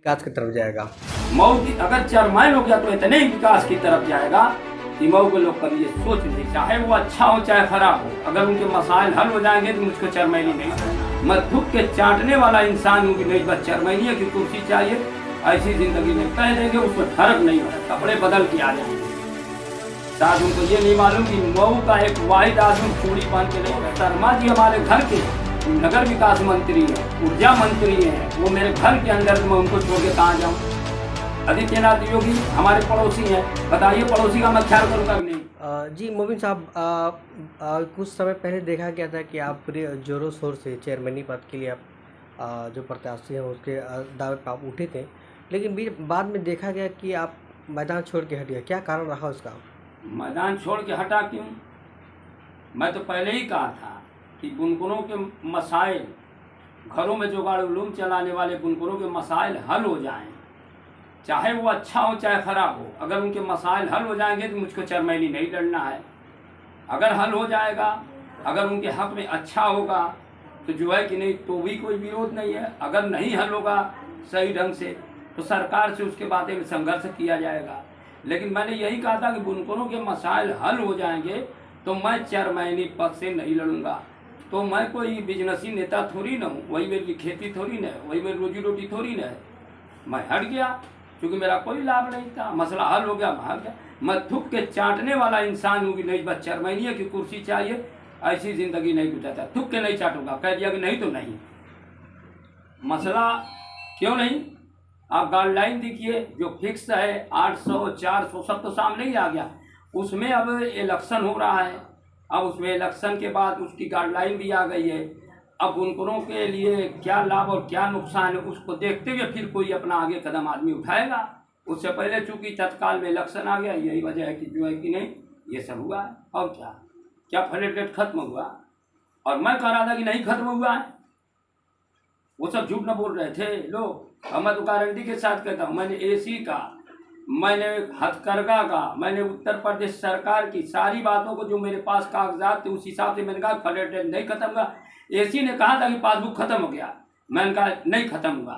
विकास की तरफ जाएगा। मऊ की अगर चरमैन हो गया तो इतने ही विकास की तरफ जाएगा कि मऊ के लोग कभी ये सोच नहीं, चाहे वो अच्छा हो चाहे खराब हो, अगर उनके मसाइल हल हो जाएंगे तो मुझको चरमैनी नहीं। मैं थूक के चाटने वाला इंसान हूँ कि नहीं बस चरमैनी की कुर्सी चाहिए, ऐसी जिंदगी में कह देंगे उसमें फर्क नहीं होगा, कपड़े बदल के आ जाएंगे। शायद उनको ये नहीं मालूम कि मऊ का एक वाहिद आदमी चूड़ी पहन के नहीं। शर्मा जी हमारे घर के नगर विकास मंत्री है, ऊर्जा मंत्री है, वो मेरे घर के अंदर मैं उनको छोड़ के कहाँ जाऊँ। आदित्यनाथ योगी हमारे पड़ोसी हैं, बताइए पड़ोसी का मैं ख्याल करूँगा कि नहीं। जी मोबिन साहब, कुछ समय पहले देखा गया था कि आप पूरे जोरों शोर से चेयरमैनी पद के लिए आप जो प्रत्याशी हैं उसके दावे पर आप उठे थे, लेकिन बाद में देखा गया कि आप मैदान छोड़ के हट गए। क्या कारण रहा उसका? मैदान छोड़ के हटा क्यों? मैं तो पहले ही कहा था कि बुनकरों के मसाइल, घरों में जुगाड़ उलूम चलाने वाले बुनकरों के मसाइल हल हो जाएं, चाहे वो अच्छा हो चाहे खराब हो, अगर उनके मसाइल हल हो जाएंगे तो मुझको चरमैनी नहीं लड़ना है। अगर हल हो जाएगा, अगर उनके हक में अच्छा होगा तो जो है कि नहीं तो भी कोई विरोध नहीं है। अगर नहीं हल होगा सही ढंग से तो सरकार से उसके बारे में संघर्ष किया जाएगा। लेकिन मैंने यही कहा था कि बुनकरों के मसाइल हल हो जाएंगे तो मैं चेयरमैनी पद से नहीं लड़ूंगा। तो मैं कोई बिजनेसी नेता थोड़ी ना हूँ, वही मेरी खेती थोड़ी ना है, वही मेरी रोजी रोटी थोड़ी ना है। मैं हट गया क्योंकि मेरा कोई लाभ नहीं था, मसला हल हो गया, भाग गया। मैं थूक के चाटने वाला इंसान हूँ कि नहीं बस चेयरमैनी की कुर्सी चाहिए, ऐसी जिंदगी नहीं गुजारता। थूक के नहीं चाटूंगा, कह दिया कि नहीं तो नहीं। मसला क्यों नहीं? आप गाइडलाइन देखिए जो फिक्स है 800 400 सब तो सामने ही आ गया। उसमें अब इलेक्शन हो रहा है, अब उसमें इलेक्शन के बाद उसकी गाइडलाइन भी आ गई है। अब बुनकरों के लिए क्या लाभ और क्या नुकसान है उसको देखते हुए फिर कोई अपना आगे कदम आदमी उठाएगा। उससे पहले चूंकि तत्काल में इलेक्शन आ गया, यही वजह है कि जो है कि नहीं ये सब हुआ है। और क्या फ्लड रेट खत्म हुआ? और मैं कह रहा था कि नहीं खत्म हुआ है, वो सब झूठ न बोल रहे थे लोग। और मैं तो गारंटी के साथ कहता हूँ, मैंने एसी का, मैंने हथकरघा का, मैंने उत्तर प्रदेश सरकार की सारी बातों को जो मेरे पास कागजात थे उस हिसाब से मैंने कहा फ्लड रेट नहीं खत्म हुआ। एसी ने कहा था कि पासबुक खत्म हो गया, मैंने कहा नहीं खत्म हुआ।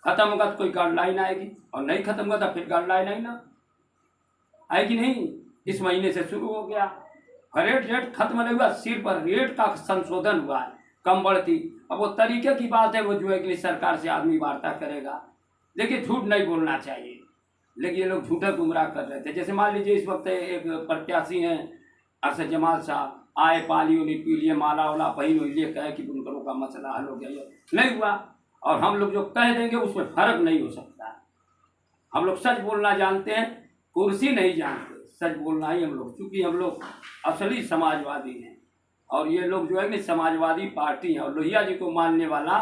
खत्म होगा तो कोई गाइडलाइन आएगी, और नहीं खत्म होगा तो फिर गाइडलाइन आई ना आएगी नहीं। इस महीने से शुरू हो गया, फ्लड रेट खत्म नहीं हुआ, सिर्फ रेट का संशोधन हुआ है, कम बढ़ती। अब वो तरीके की बात है, वो जो है कि सरकार से आदमी वार्ता करेगा। देखिए झूठ नहीं बोलना चाहिए, लेकिन ये लोग झूठा गुमराह कर रहे थे। जैसे मान लीजिए इस वक्त एक प्रत्याशी हैं अरशद जमाल साहब, आए पाली उन्हें पी लिए, माला वाला पहन लिए, कहे कि बुनकरों का मसला हल हो गया, ये नहीं हुआ। और हम लोग जो कह देंगे उसमें फर्क नहीं हो सकता। हम लोग सच बोलना जानते हैं, कुर्सी नहीं जानते, सच बोलना ही हम लोग, क्योंकि हम लोग असली समाजवादी हैं। और ये लोग जो है कि समाजवादी पार्टी है, और लोहिया जी को मानने वाला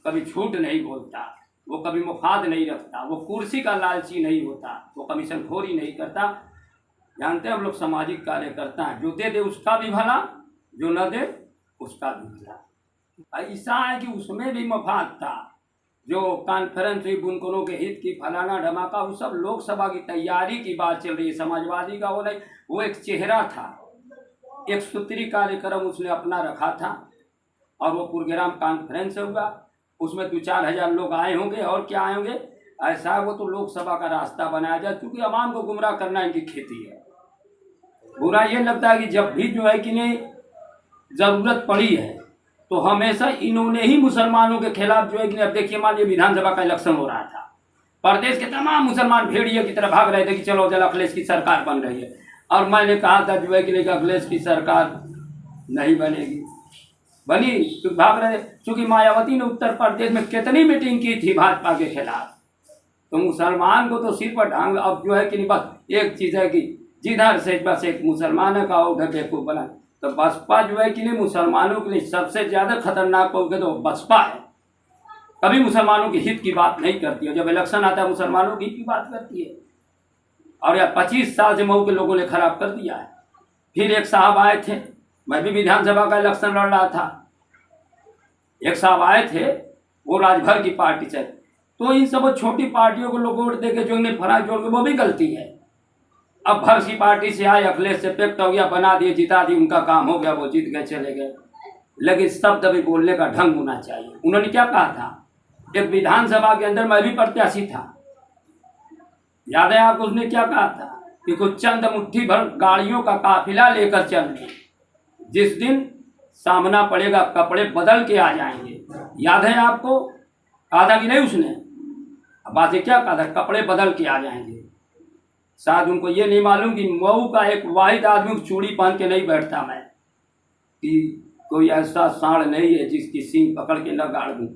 कभी झूठ नहीं बोलता, वो कभी मुखाद नहीं रखता, वो कुर्सी का लालची नहीं होता, वो कमीशन खोरी नहीं करता। जानते हैं हम लोग सामाजिक कार्य करता है, जो दे दे उसका भी भला, जो न दे उसका भी भला। ऐसा है कि उसमें भी मफाद था। जो कॉन्फ्रेंस हुई बुनकरों के हित की, फलाना धमाका, वो सब लोकसभा की तैयारी की बात चल रही है, समाजवादी का वो नहीं। वो एक चेहरा था, एक सूत्री कार्यक्रम उसने अपना रखा था, और वो प्रोग्राम कॉन्फ्रेंस हुआ, उसमें 2-4 हज़ार लोग आए होंगे, और क्या आए होंगे। ऐसा वो तो लोकसभा का रास्ता बनाया जाए, क्योंकि अवाम को गुमराह करना इनकी खेती है। बुरा ये लगता है कि जब भी जो है कि नहीं जरूरत पड़ी है तो हमेशा इन्होंने ही मुसलमानों के खिलाफ जो है कि, अब देखिए मान लीजिए विधानसभा का इलेक्शन हो रहा था, प्रदेश के तमाम मुसलमान भेड़िए की तरह भाग रहे थे कि चलो जल अखिलेश की सरकार बन रही है। और मैंने कहा था जो है कि अखिलेश की सरकार नहीं बनेगी, बनी तो भाग रहे। क्योंकि मायावती ने उत्तर प्रदेश में कितनी मीटिंग की थी भाजपा के खिलाफ, तो मुसलमान को तो सिर पर ढांग। अब जो है कि बस एक चीज़ है कि जिधर से बस एक मुसलमान का उठे बेवकूफ़ बना, तो बसपा जो है कि नहीं मुसलमानों के लिए सबसे ज़्यादा खतरनाक होगी तो बसपा है। कभी मुसलमानों के हित की बात नहीं करती है, जब इलेक्शन आता है मुसलमानों की हित की बात करती है। और यार 25 साल से मऊ के लोगों ने खराब कर दिया है। फिर एक साहब आए थे, मैं भी विधानसभा का इलेक्शन लड़ रहा था, एक साहब आए थे, वो राजभर की पार्टी से। तो इन सब छोटी पार्टियों को लोग वोट देके जो इन्हें फराज जोड़ के, वो भी गलती है। अब भर सी पार्टी से आए, अखिलेश से पेक्ट हो गया, बना दिए, जिता दी, उनका काम हो गया, वो जीत गए, चले गए। लेकिन शब्द भी बोलने का ढंग होना चाहिए। उन्होंने क्या कहा था एक विधानसभा के अंदर मैं भी प्रत्याशी था। याद है आपको उसने क्या कहा था कि कुछ चंद मुट्ठी भर गाड़ियों का काफिला लेकर चल रहे, जिस दिन सामना पड़ेगा कपड़े बदल के आ जाएंगे। याद है आपको? कहा था कि नहीं उसने? अब बातें क्या कहा था? कपड़े बदल के आ जाएंगे। शायद उनको ये नहीं मालूम कि मऊ का एक वाहिद आदमी चूड़ी पहन के नहीं बैठता मैं, कि कोई ऐसा साड़ नहीं है जिसकी सींग पकड़ के न गाड़ दूँ।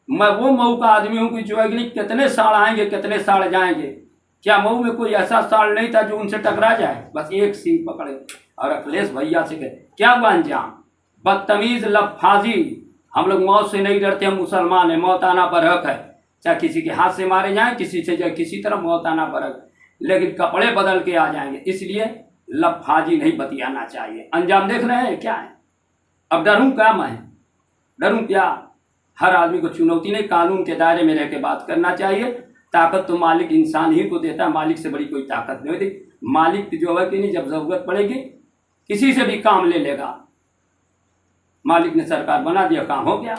मैं वो मऊ का आदमी हूँ कि जो है कि नहीं, कितने साड़ आएंगे कितने साड़ जाएंगे। क्या मऊ में कोई ऐसा साड़ नहीं था जो उनसे टकरा जाए? बस एक सींग पकड़े। और अखिलेश भैया से कहे क्या हुआ अंजाम? बदतमीज लफाजी। हम लोग मौत से नहीं डरते, हम मुसलमान हैं, मौत आना बरहक है। चाहे किसी के हाथ से मारे जाएं, किसी से जाए किसी तरह मौत आना बरहक, लेकिन कपड़े बदल के आ जाएंगे। इसलिए लफाजी नहीं बतियाना चाहिए। अंजाम देख रहे हैं क्या है? अब डरूं क्या मैं? डरूं क्या? हर आदमी को चुनौती नहीं, कानून के दायरे में रह के बात करना चाहिए। ताकत तो मालिक इंसान ही को देता है, मालिक से बड़ी कोई ताकत नहीं होती। मालिक जो है कि नहीं, जब जरूरत पड़ेगी किसी से भी काम ले लेगा। मालिक ने सरकार बना दिया, काम हो गया।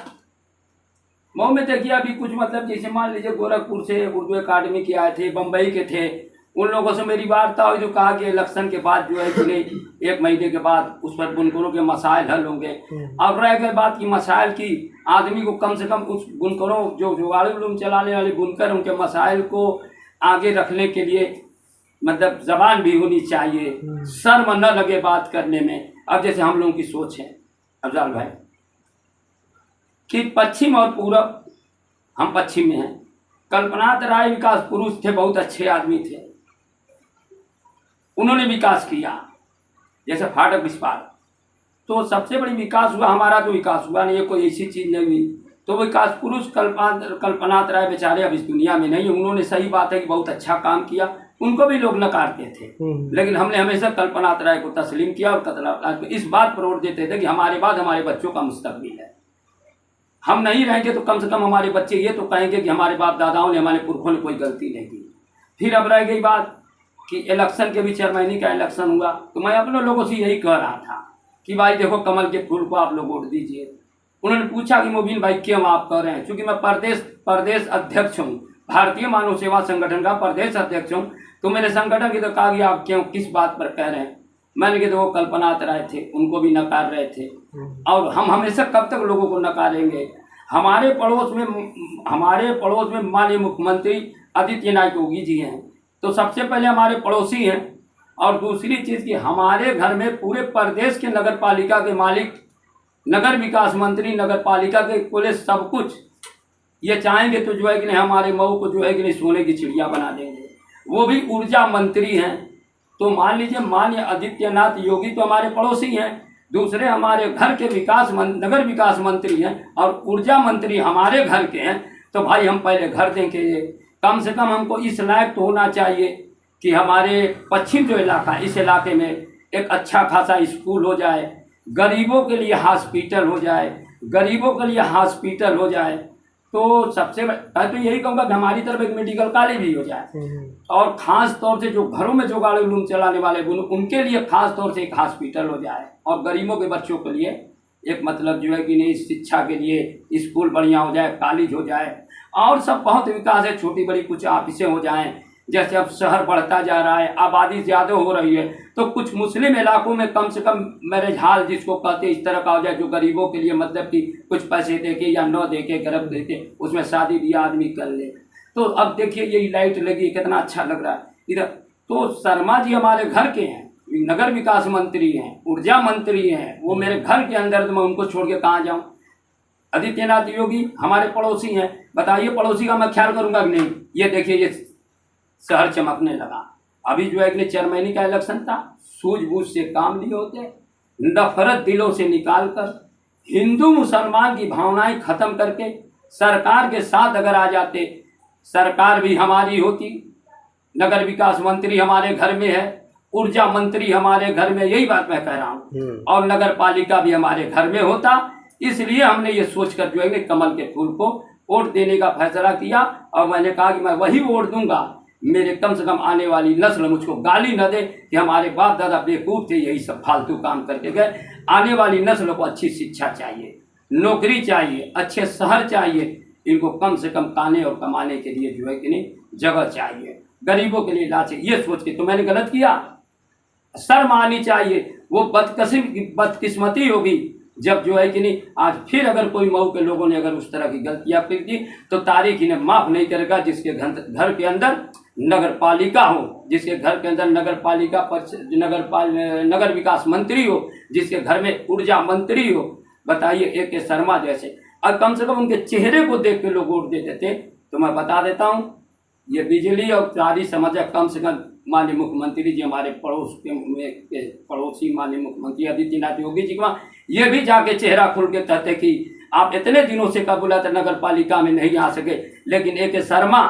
मऊ में देखिए अभी कुछ मतलब जैसे मान लीजिए गोरखपुर से उर्दू अकादमी के आए थे, बम्बई के थे, उन लोगों से मेरी वार्ता हुई जो कहा कि इलेक्शन के बाद जो है कि नहीं 1 महीने के बाद उस पर बुनकरों के मसाइल हल होंगे। अब रह गए बात की मसाइल की, आदमी को कम से कम उस बुनकरों जो जुगाड़ी उलूम चलाने वाले बुनकर उनके मसाइल को आगे रखने के लिए मतलब जबान भी होनी चाहिए, शर्म न लगे बात करने में। अब जैसे हम लोगों की सोच है अफजाल भाई कि पश्चिम और पूरब, हम पश्चिम में हैं। कल्पनाथ राय विकास पुरुष थे, बहुत अच्छे आदमी थे, उन्होंने विकास किया जैसे फाटक विस्तार। तो सबसे बड़ी विकास हुआ हमारा, तो विकास हुआ नहीं है, कोई ऐसी चीज़ नहीं हुई। तो विकास पुरुष कल्पनाथ राय बेचारे अब इस दुनिया में नहीं। उन्होंने सही बात है कि बहुत अच्छा काम किया, उनको भी लोग नकारते थे, लेकिन हमने हमेशा कल्पनाथ राय को तस्लीम किया और कल्पनाथ राय को इस बात पर वोट देते थे कि हमारे बाद हमारे बच्चों का मुस्तकबिल है। हम नहीं रहेंगे तो कम से कम हमारे बच्चे ये तो कहेंगे कि हमारे बाप दादाओं ने, हमारे पुरखों ने कोई गलती नहीं की। फिर अब रह गई बात कि इलेक्शन के भी 4 महीने का इलेक्शन हुआ, तो मैं अपने लोगों से यही कह रहा था कि भाई देखो कमल के फूल को आप लोग वोट दीजिए। उन्होंने पूछा कि मोबिन भाई क्यों आप कह रहे हैं? क्योंकि मैं प्रदेश अध्यक्ष हूँ, भारतीय मानव सेवा संगठन का प्रदेश अध्यक्ष हूँ। तो मेरे संगठन की तो कहा कि आप क्यों किस बात पर कह रहे हैं? मैंने कहा तो वो कल्पनाथ राय थे, उनको भी नकार रहे थे, और हम हमेशा कब तक लोगों को नकारेंगे? हमारे पड़ोस में माननीय मुख्यमंत्री आदित्यनाथ योगी जी हैं, तो सबसे पहले हमारे पड़ोसी हैं। और दूसरी चीज़ कि हमारे घर में पूरे प्रदेश के नगर पालिका के मालिक, नगर विकास मंत्री, नगर पालिका के पुलिस, सब कुछ ये चाहेंगे तो जो है कि नहीं हमारे मऊ को जो है कि नहीं सोने की चिड़िया बना देंगे। वो भी ऊर्जा मंत्री हैं। तो मान लीजिए माननीय आदित्यनाथ योगी तो हमारे पड़ोसी हैं, दूसरे हमारे घर के नगर विकास मंत्री हैं और ऊर्जा मंत्री हमारे घर के हैं। तो भाई हम पहले घर देंगे, कम से कम हमको इस लायक तो होना चाहिए कि हमारे पश्चिम जो इलाका है, इस इलाके में एक अच्छा खासा स्कूल हो जाए, गरीबों के लिए हॉस्पिटल हो जाए, तो सबसे मैं तो यही कहूँगा कि हमारी तरफ एक मेडिकल कॉलेज भी हो जाए, और ख़ास तौर से जो घरों में जो गाड़ी उलूम चलाने वाले उनके लिए ख़ास तौर से एक हॉस्पिटल हो जाए, और गरीबों के बच्चों के लिए एक मतलब जो है कि नहीं शिक्षा के लिए स्कूल बढ़िया हो जाए, कॉलेज हो जाए, और सब बहुत विकास है, छोटी बड़ी कुछ ऑफिसें हो जाएं। जैसे अब शहर बढ़ता जा रहा है, आबादी ज़्यादा हो रही है, तो कुछ मुस्लिम इलाकों में कम से कम मैरिज हॉल जिसको कहते हैं इस तरह का हो जाए, जो गरीबों के लिए मतलब कि कुछ पैसे दे के या न दे के गर्भ दे के उसमें शादी ब्याह आदमी कर ले। तो अब देखिए ये लाइट लगी, कितना अच्छा लग रहा है इधर। तो शर्मा जी हमारे घर के हैं, नगर विकास मंत्री हैं, ऊर्जा मंत्री हैं, वो मेरे घर के अंदर, तो मैं उनको छोड़ के कहाँ जाऊँ? आदित्यनाथ योगी हमारे पड़ोसी हैं, बताइए पड़ोसी का मैं ख्याल करूँगा कि नहीं? ये देखिए ये शहर चमकने लगा। अभी जो है कि 4 महीने का इलेक्शन था, सूझबूझ से काम लिए होते, नफरत दिलों से निकालकर हिंदू मुसलमान की भावनाएं खत्म करके सरकार के साथ अगर आ जाते, सरकार भी हमारी होती, नगर विकास मंत्री हमारे घर में है, ऊर्जा मंत्री हमारे घर में, यही बात मैं कह रहा हूँ, और नगर पालिका भी हमारे घर में होता। इसलिए हमने ये सोचकर जो है कमल के फूल को वोट देने का फैसला किया, और मैंने कहा कि मैं वही वोट दूंगा, मेरे कम से कम आने वाली नस्ल मुझको गाली न दे कि हमारे बाप दादा बेवकूफ़ थे, यही सब फालतू काम करके गए। आने वाली नस्ल को अच्छी शिक्षा चाहिए, नौकरी चाहिए, अच्छे शहर चाहिए, इनको कम से कम खाने और कमाने के लिए जो है कि नहीं जगह चाहिए, गरीबों के लिए इलाज चाहिए। ये सोच के तो मैंने गलत किया, शर्म आनी चाहिए। वो बदकिस्मती होगी जब जो है कि नहीं आज फिर अगर कोई मऊ के लोगों ने अगर उस तरह की गलतियां कर दी तो तारीख इन्हें माफ नहीं करेगा। जिसके घर के अंदर नगर पालिका हो, जिसके घर के अंदर नगर विकास मंत्री हो, जिसके घर में ऊर्जा मंत्री हो, बताइए AK शर्मा जैसे, और कम से कम उनके चेहरे को देख के लोग वोट देते थे। तो मैं बता देता हूँ, ये बिजली और सारी समस्या कम से कम माननीय मुख्यमंत्री जी हमारे पड़ोसी माननीय मुख्यमंत्री आदित्यनाथ योगी जी का ये भी जाके चेहरा खुल के कहते कि आप इतने दिनों से कब बोला था नगर पालिका में नहीं आ सके, लेकिन AK शर्मा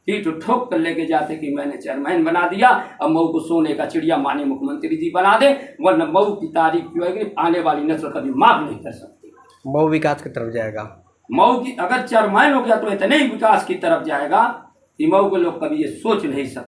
पीठ ठोक कर लेके जाते कि मैंने चेयरमैन बना दिया, अब मऊ को सोने का चिड़िया माननीय मुख्यमंत्री जी बना दे, वरना मऊ की तारीख जो है कि आने वाली नस्ल कभी माफ नहीं कर सकती। मऊ विकास की तरफ जाएगा। मऊ की अगर चेयरमैन हो गया तो इतने ही विकास की तरफ जाएगा कि मऊ के लोग कभी ये सोच नहीं सकते।